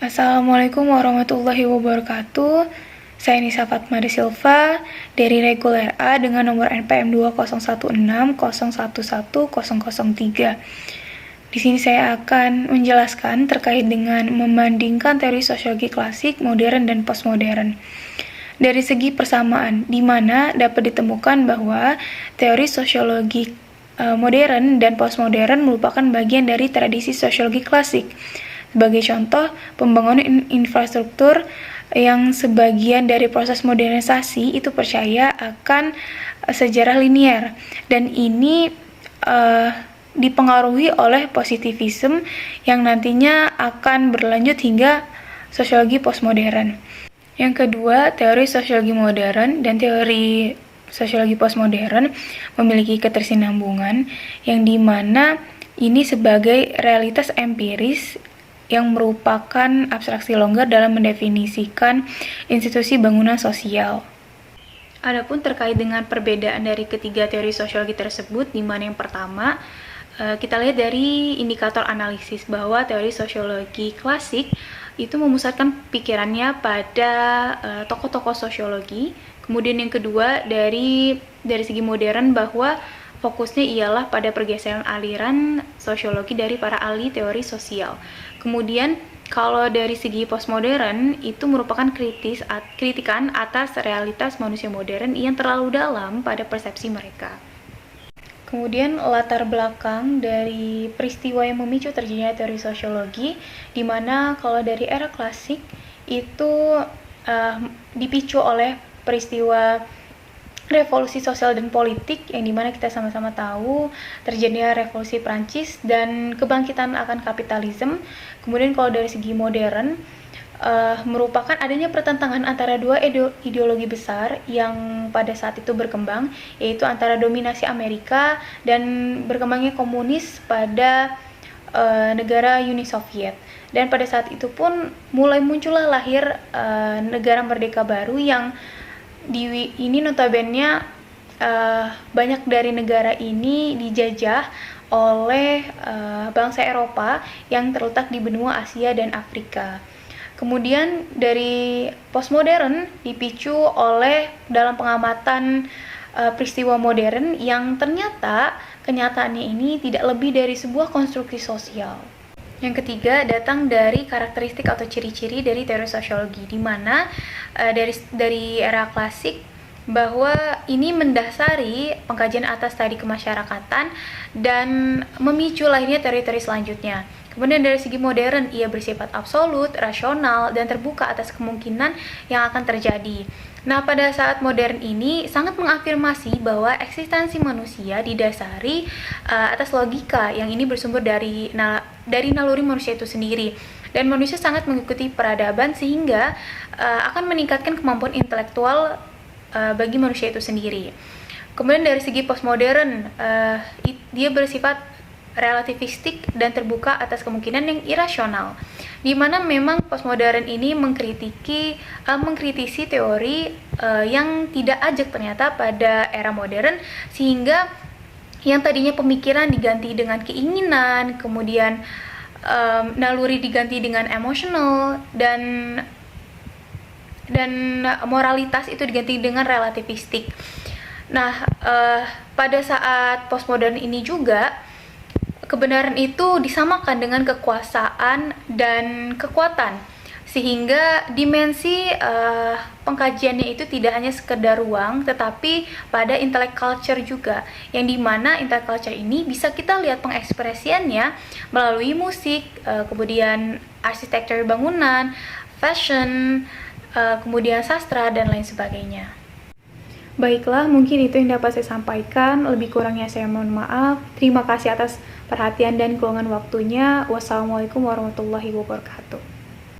Assalamualaikum warahmatullahi wabarakatuh. Saya Nisa Fatmari Silva dari Reguler A dengan nomor NPM 20160110003. Di sini saya akan menjelaskan terkait dengan membandingkan teori sosiologi klasik, modern, dan postmodern. Dari segi persamaan, di mana dapat ditemukan bahwa teori sosiologi modern dan postmodern merupakan bagian dari tradisi sosiologi klasik. Sebagai contoh, pembangunan infrastruktur yang sebagian dari proses modernisasi itu percaya akan sejarah linier, dan ini dipengaruhi oleh positivisme yang nantinya akan berlanjut hingga sosiologi postmodern. Yang kedua, teori sosiologi modern dan teori sosiologi postmodern memiliki ketersinambungan yang dimana ini sebagai realitas empiris yang merupakan abstraksi longgar dalam mendefinisikan institusi bangunan sosial. Adapun terkait dengan perbedaan dari ketiga teori sosiologi tersebut, di mana yang pertama kita lihat dari indikator analisis bahwa teori sosiologi klasik itu memusatkan pikirannya pada tokoh-tokoh sosiologi. Kemudian yang kedua dari segi modern bahwa fokusnya ialah pada pergeseran aliran sosiologi dari para ahli teori sosial. Kemudian kalau dari segi postmodern itu merupakan kritikan atas realitas manusia modern yang terlalu dalam pada persepsi mereka. Kemudian latar belakang dari peristiwa yang memicu terjadinya teori sosiologi, di mana kalau dari era klasik itu dipicu oleh peristiwa revolusi sosial dan politik yang dimana kita sama-sama tahu terjadinya revolusi Prancis dan kebangkitan akan kapitalisme. Kemudian kalau dari segi modern merupakan adanya pertentangan antara dua ideologi besar yang pada saat itu berkembang, yaitu antara dominasi Amerika dan berkembangnya komunis pada negara Uni Soviet. Dan pada saat itu pun mulai muncullah lahir negara merdeka baru yang ini notabene banyak dari negara ini dijajah oleh bangsa Eropa yang terletak di benua Asia dan Afrika. Kemudian dari postmodern dipicu oleh dalam pengamatan peristiwa modern yang ternyata kenyataannya ini tidak lebih dari sebuah konstruksi sosial. Yang ketiga datang dari karakteristik atau ciri-ciri dari teori sosiologi, di mana dari era klasik bahwa ini mendasari pengkajian atas tadi kemasyarakatan dan memicu lahirnya teori-teori selanjutnya. Kemudian dari segi modern, ia bersifat absolut, rasional, dan terbuka atas kemungkinan yang akan terjadi. Nah, pada saat modern ini sangat mengafirmasi bahwa eksistensi manusia didasari atas logika yang ini bersumber dari naluri manusia itu sendiri. Dan manusia sangat mengikuti peradaban sehingga akan meningkatkan kemampuan intelektual bagi manusia itu sendiri. Kemudian dari segi postmodern, dia bersifat relativistik dan terbuka atas kemungkinan yang irasional, di mana memang postmodern ini mengkritisi teori yang tidak ajak ternyata pada era modern, sehingga yang tadinya pemikiran diganti dengan keinginan, kemudian naluri diganti dengan emosional, dan moralitas itu diganti dengan relativistik. Nah, pada saat postmodern ini juga kebenaran itu disamakan dengan kekuasaan dan kekuatan, sehingga dimensi pengkajiannya itu tidak hanya sekedar ruang, tetapi pada intellect culture juga, yang dimana intellect culture ini bisa kita lihat pengekspresiannya melalui musik, kemudian arsitektur bangunan, fashion, kemudian sastra, dan lain sebagainya. Baiklah, mungkin itu yang dapat saya sampaikan. Lebih kurangnya saya mohon maaf. Terima kasih atas perhatian dan keluangan waktunya. Wassalamualaikum warahmatullahi wabarakatuh.